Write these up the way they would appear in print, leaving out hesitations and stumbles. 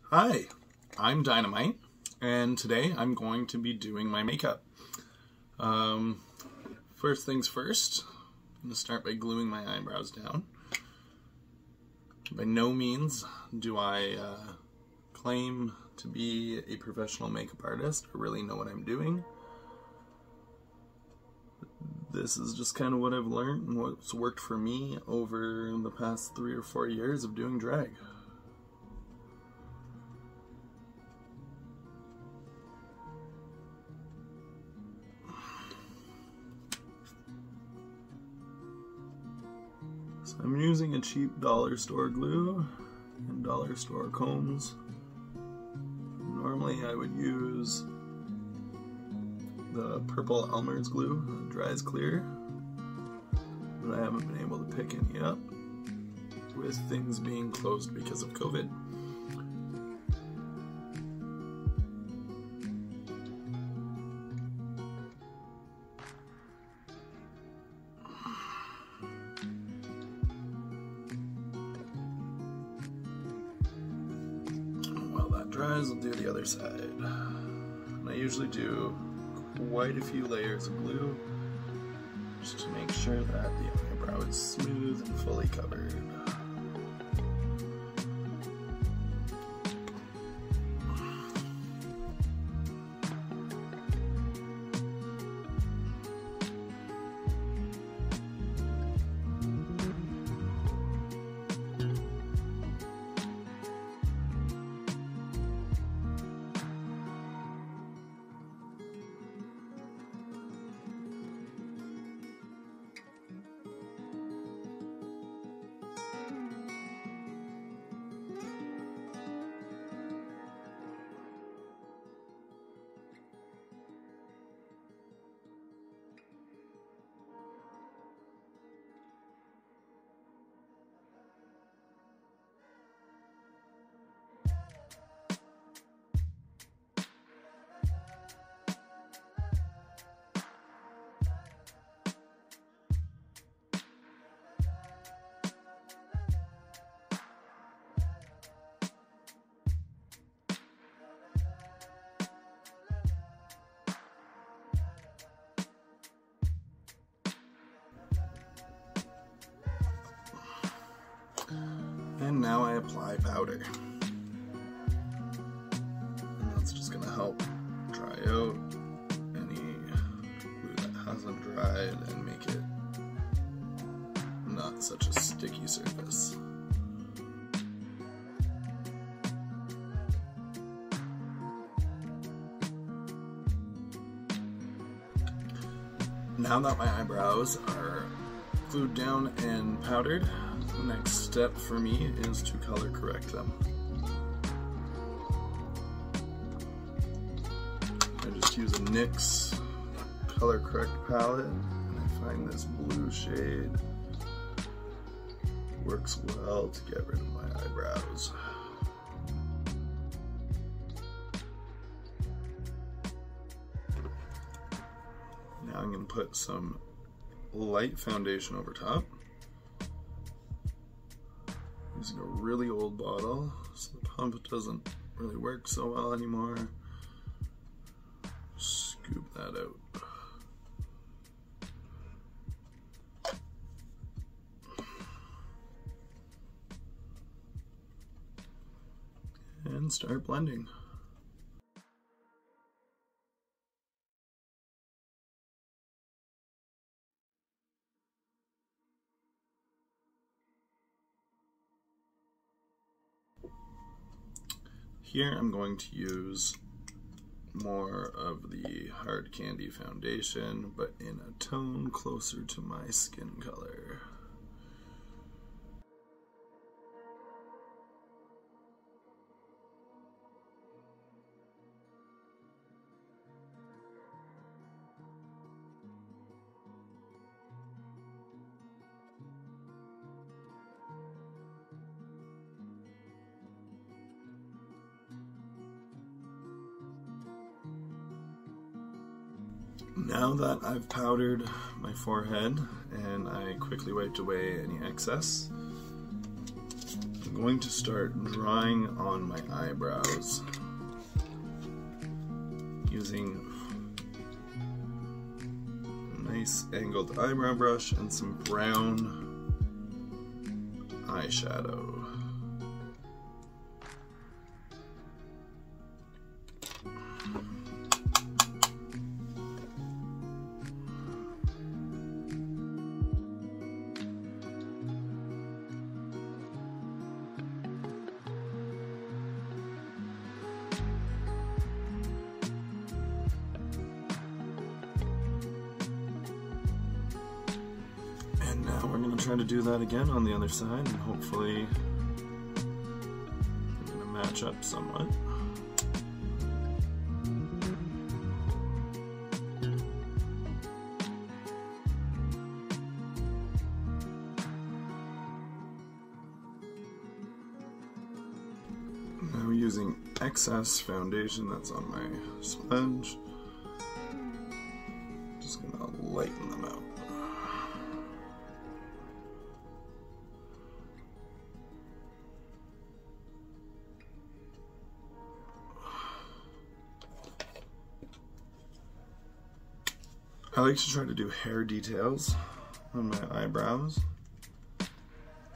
Hi, I'm Dinah Might, and today I'm going to be doing my makeup. First things first, I'm going to start by gluing my eyebrows down. By no means do I claim to be a professional makeup artist or really know what I'm doing. This is just kind of what I've learned and what's worked for me over the past 3 or 4 years of doing drag. So I'm using a cheap dollar store glue and dollar store combs. Normally I would use the purple Elmer's glue that dries clear, but I haven't been able to pick any up with things being closed because of COVID. While that dries, I'll do the other side. And I usually do quite a few layers of glue just to make sure that the eyebrow is smooth and fully covered. And now I apply powder. And that's just going to help dry out any glue that hasn't dried and make it not such a sticky surface. Now that my eyebrows are glued down and powdered, the next step for me is to color correct them. I just use a NYX color correct palette, and I find this blue shade works well to get rid of my eyebrows. Now I'm going to put some light foundation over top. Using a really old bottle, so the pump doesn't really work so well anymore. Scoop that out. And start blending. Here I'm going to use more of the hard candy foundation, but in a tone closer to my skin color. Now that I've powdered my forehead and I quickly wiped away any excess, I'm I'm going to start drawing on my eyebrows using a nice angled eyebrow brush and some brown eyeshadow. And now we're going to try to do that again on the other side, and hopefully we're going to match up somewhat. Now using excess foundation that's on my sponge, just going to lighten them out. I like to try to do hair details on my eyebrows,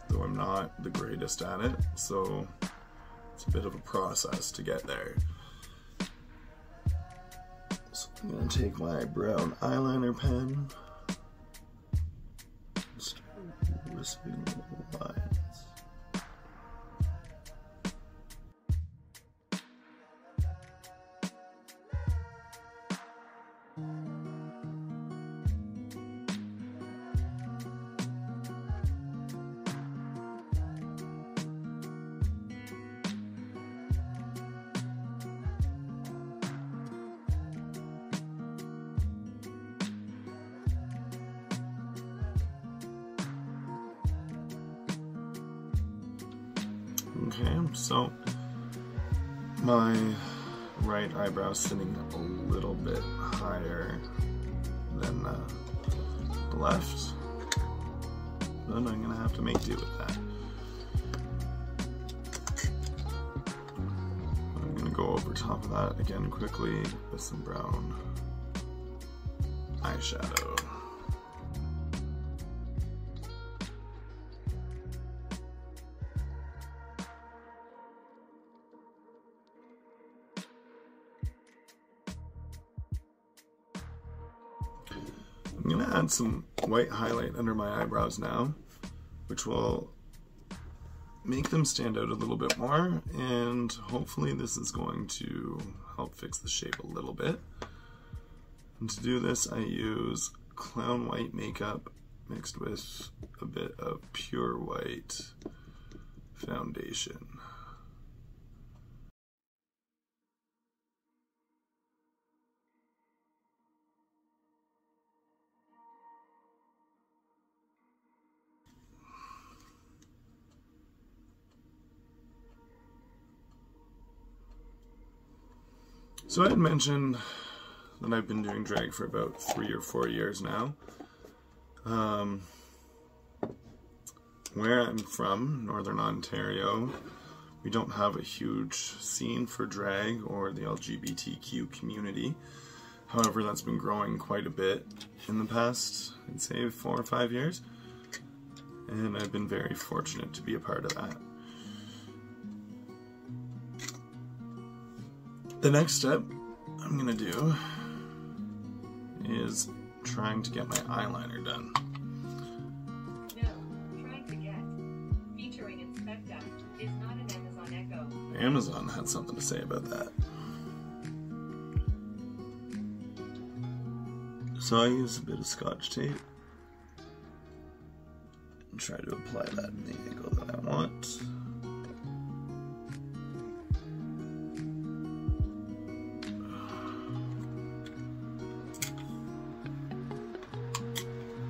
though I'm not the greatest at it, so it's a bit of a process to get there. So I'm going to take my brown eyeliner pen and start wisping the lines. Okay, so my right eyebrow is sitting a little bit higher than the left, but I'm going to have to make do with that. I'm going to go over top of that again quickly with some brown eyeshadow. I'm going to add some white highlight under my eyebrows now, which will make them stand out a little bit more, and hopefully this is going to help fix the shape a little bit. And to do this, I use Clown White makeup mixed with a bit of pure white foundation. So I had mentioned that I've been doing drag for about 3 or 4 years now. Where I'm from, Northern Ontario, we don't have a huge scene for drag or the LGBTQ community. However, that's been growing quite a bit in the past, I'd say 4 or 5 years. And I've been very fortunate to be a part of that. The next step I'm going to do is trying to get my eyeliner done. No, trying to get. Featuring Inspecta is not an Amazon Echo. Amazon had something to say about that. So I use a bit of Scotch tape and try to apply that in the angle that I want.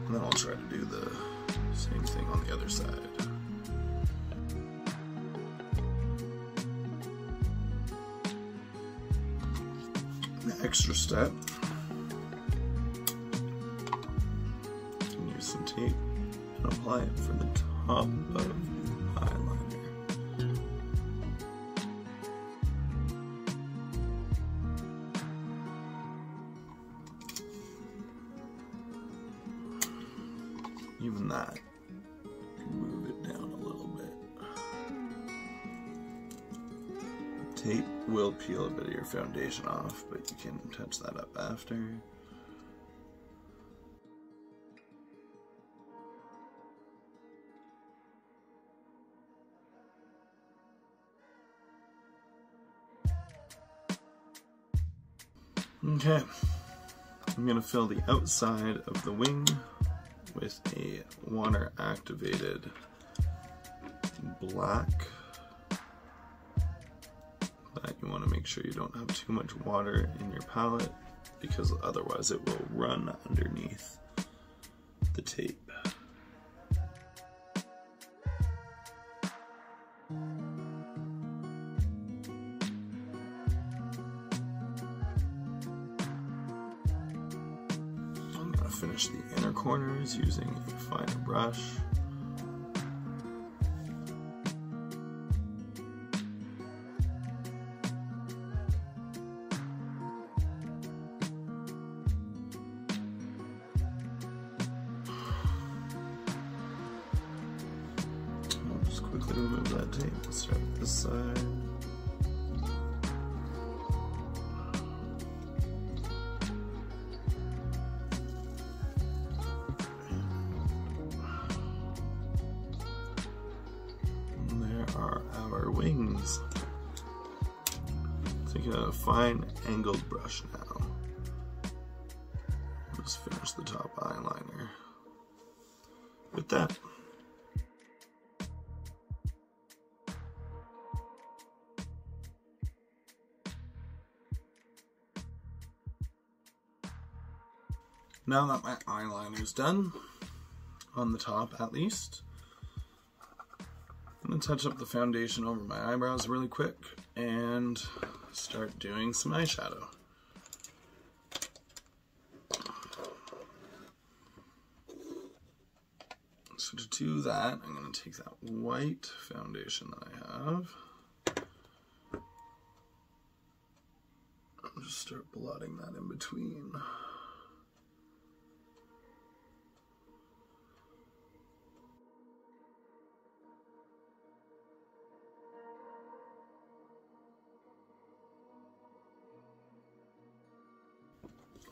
And then I'll try to do the same thing on the other side. The extra step, use some tape and apply it for the top of the eyeliner. even that, move it down a little bit. Tape will peel a bit of your foundation off, but you can touch that up after. Okay, I'm going to fill the outside of the wing with a water activated black. But you want to make sure you don't have too much water in your palette, because otherwise it will run underneath the tape. I'm going to finish the inner corners using a finer brush. Quickly remove that tape. Let's start with this side. And there are our wings. Take a fine angled brush now. Just finish the top eyeliner with that. Now that my eyeliner's done, on the top at least, I'm going to touch up the foundation over my eyebrows really quick and start doing some eyeshadow. So to do that, I'm going to take that white foundation that I have and just start blotting that in between.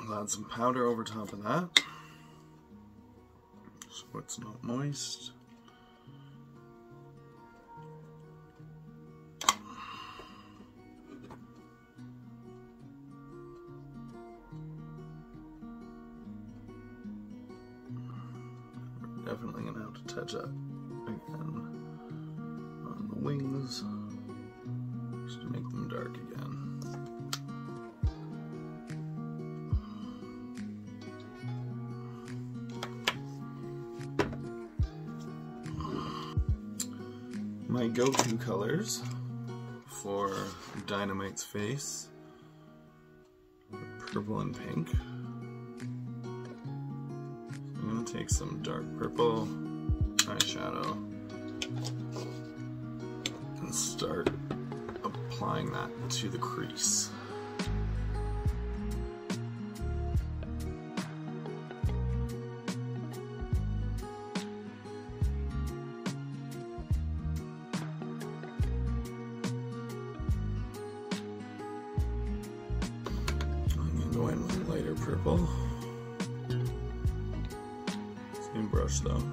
I'll add some powder over top of that, so it's not moist. We're definitely going to have to touch up again on the wings, just to make them dark again. My go-to colors for Dinah Might's face are purple and pink. I'm going to take some dark purple eyeshadow and start applying that to the crease. Go in with a lighter purple. Same brush though.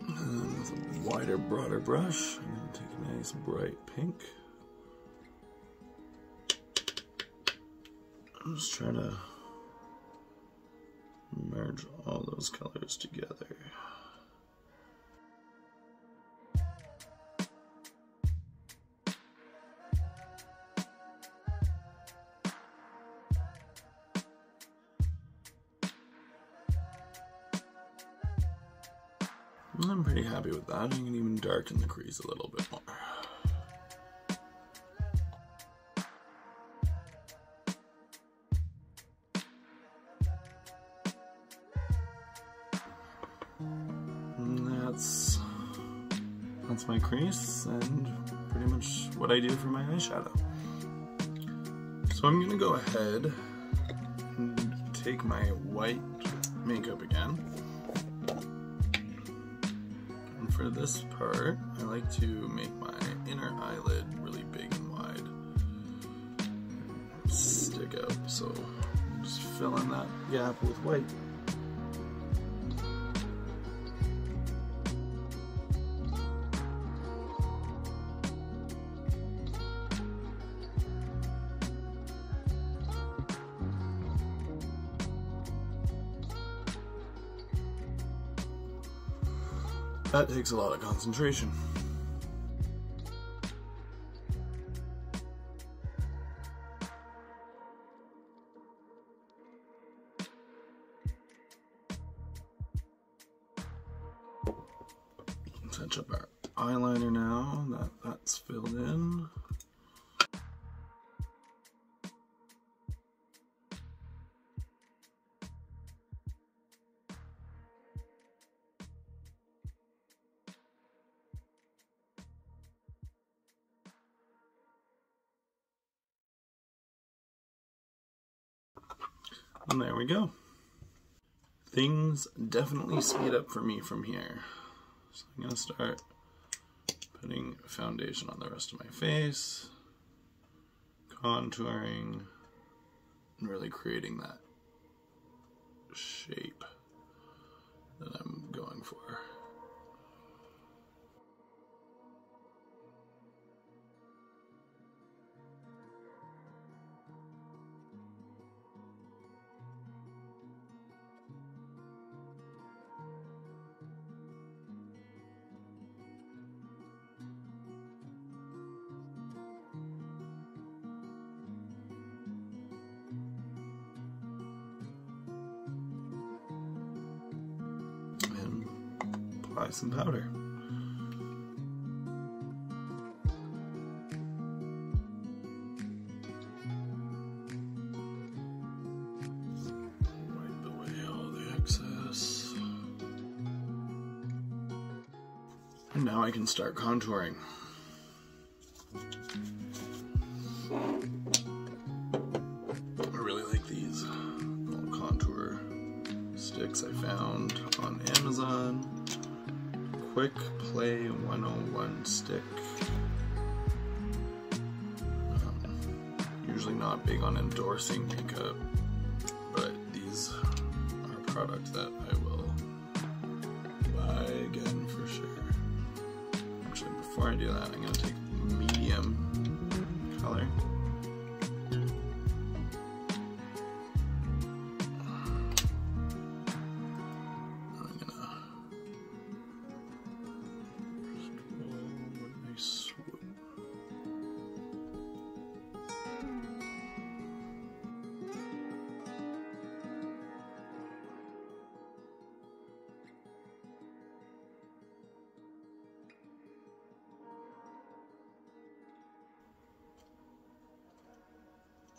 And then with a wider, broader brush, I'm going to take a nice bright pink. I'm just trying to merge all those colors together. I'm pretty happy with that. I can even darken the crease a little bit more. And that's that's my crease and pretty much what I do for my eyeshadow. So I'm gonna go ahead and take my white makeup again. And for this part, I like to make my inner eyelid really big and wide. Stick out, so just fill in that gap with white. That takes a lot of concentration. Touch up our eyeliner now that that's filled in. And there we go. Things definitely speed up for me from here. So I'm going to start putting foundation on the rest of my face, contouring, and really creating that shape that I'm going for. Apply some powder. Wipe away all the excess. And now I can start contouring. I really like these little contour sticks I found on Amazon. Quick Play 101 stick. Usually not big on endorsing makeup, but these are a product that I will buy again for sure. Actually, before I do that, I'm going to take medium color.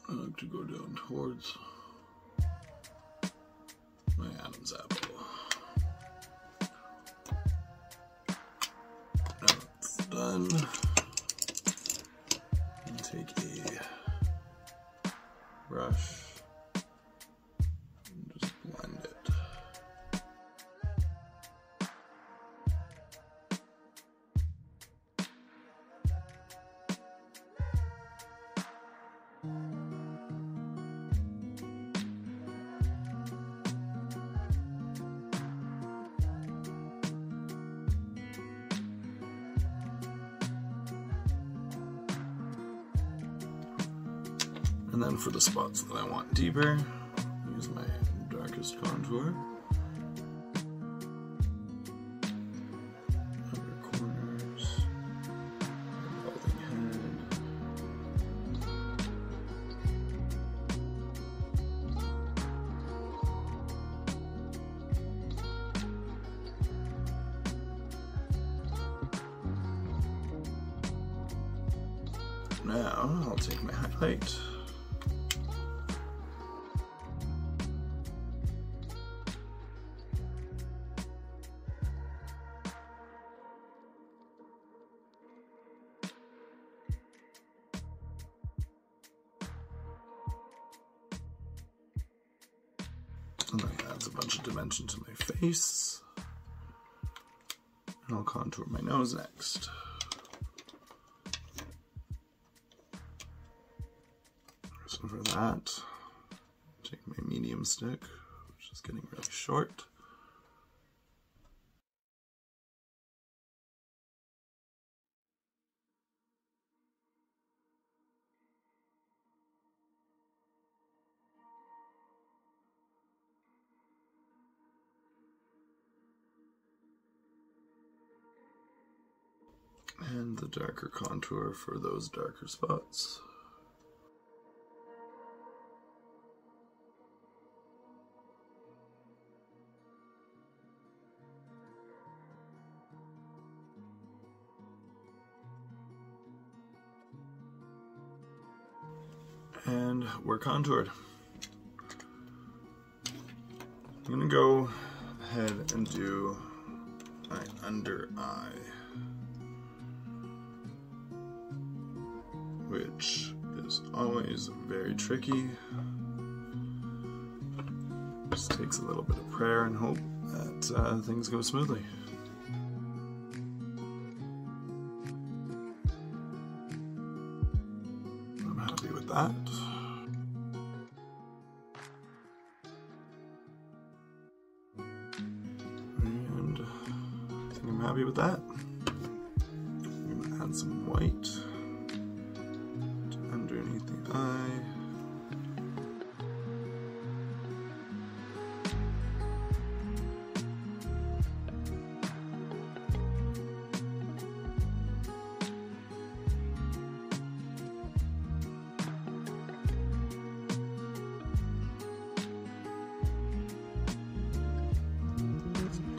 I like to go down towards my Adam's apple. Now it's done. And take a brush and just blend it. And then for the spots that I want deeper, use my darkest contour. Outer corners, balding head. Now I'll take my highlight. And that adds a bunch of dimension to my face. And I'll contour my nose next. So for that, take my medium stick, which is getting really short. And the darker contour for those darker spots. And we're contoured. I'm gonna go ahead and do my under eye, which is always very tricky. Just takes a little bit of prayer and hope that things go smoothly. I'm happy with that. And I think I'm happy with that. I'm gonna add some white underneath the eye.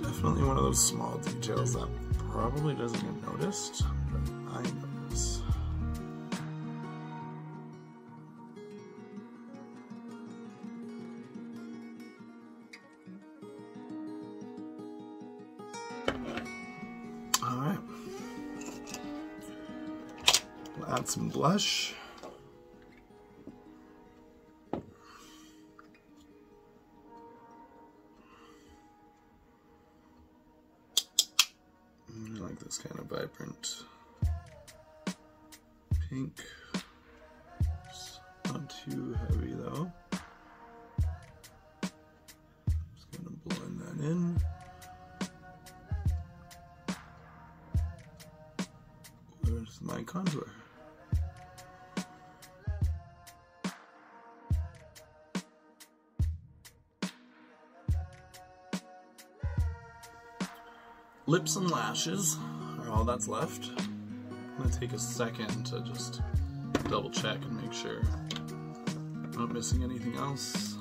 Definitely one of those small details that probably doesn't get noticed, but I notice. Alright. We'll add some blush. I like this kind of vibrant pink. It's not too heavy though. Just gonna blend that in. Where's my contour? Lips and lashes are all that's left. I'm gonna take a second to just double check and make sure I'm not missing anything else.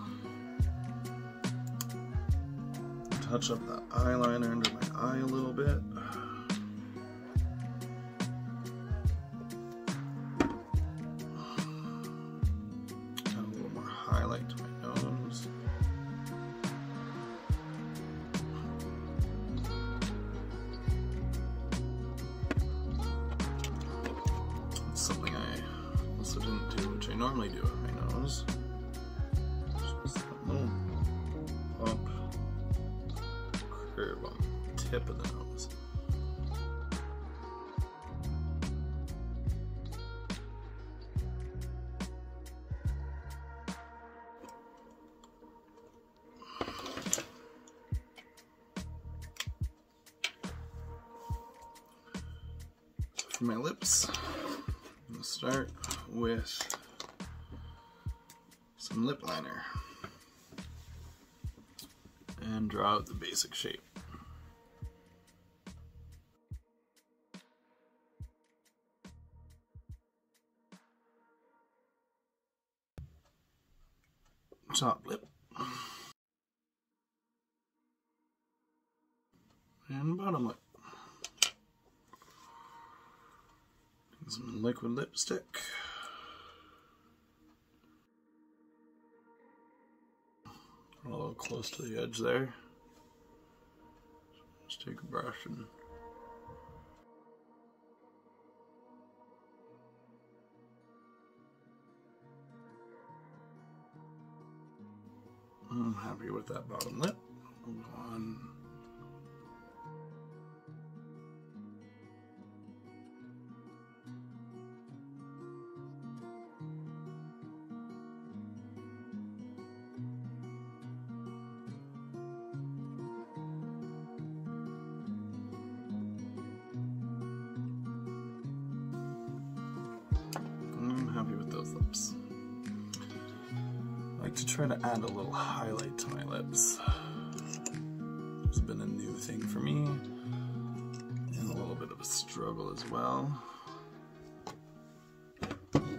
Touch up the eyeliner under my eye a little bit. Add a little more highlight to my nose. Something I also didn't do, which I normally do on my nose. Just a little bump, curve on the tip of the nose. For my lips, I'm going to start with some lip liner and draw out the basic shape. Top lip and bottom lip. Some liquid lipstick. A little close to the edge there. Just take a brush and I'm happy with that bottom lip. We'll go on. I'm happy with those lips. I like to try to add a little highlight to my lips. It's been a new thing for me, and a little bit of a struggle as well. I'm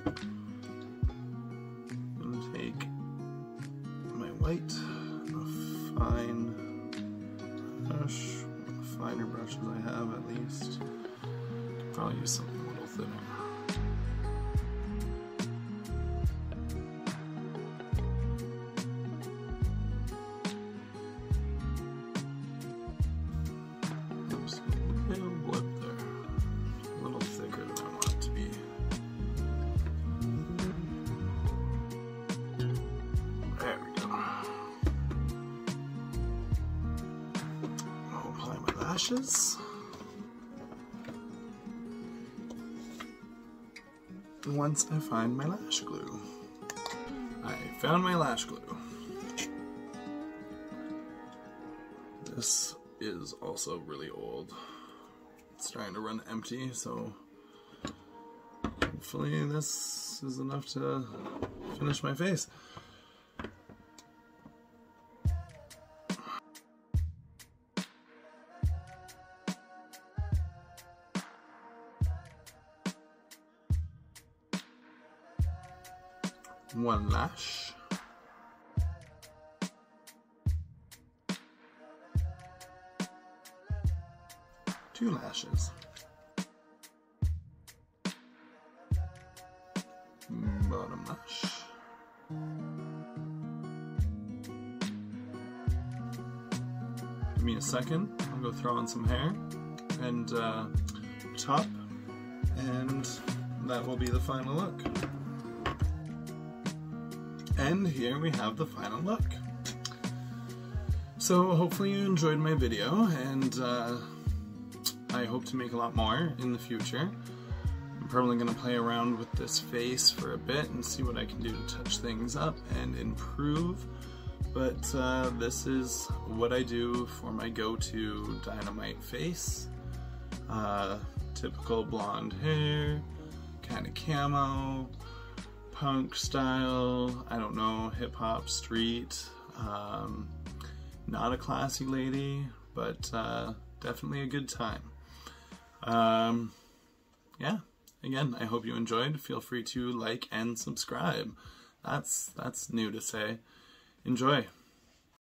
gonna take my white, a fine brush, one of the finer brushes I have at least. Could probably use something a little thinner. Lashes. Once I find my lash glue. I found my lash glue. This is also really old. It's starting to run empty, so hopefully this is enough to finish my face. One lash. Two lashes. Bottom lash. Give me a second. I'll go throw on some hair and top, and that will be the final look. And here we have the final look. So hopefully you enjoyed my video, and I hope to make a lot more in the future. I'm probably going to play around with this face for a bit and see what I can do to touch things up and improve. But this is what I do for my go-to Dinah Might face. Typical blonde hair, kind of camo, punk style, I don't know, hip-hop, street, not a classy lady, but definitely a good time. Yeah, again, I hope you enjoyed. Feel free to like and subscribe. That's new to say. Enjoy.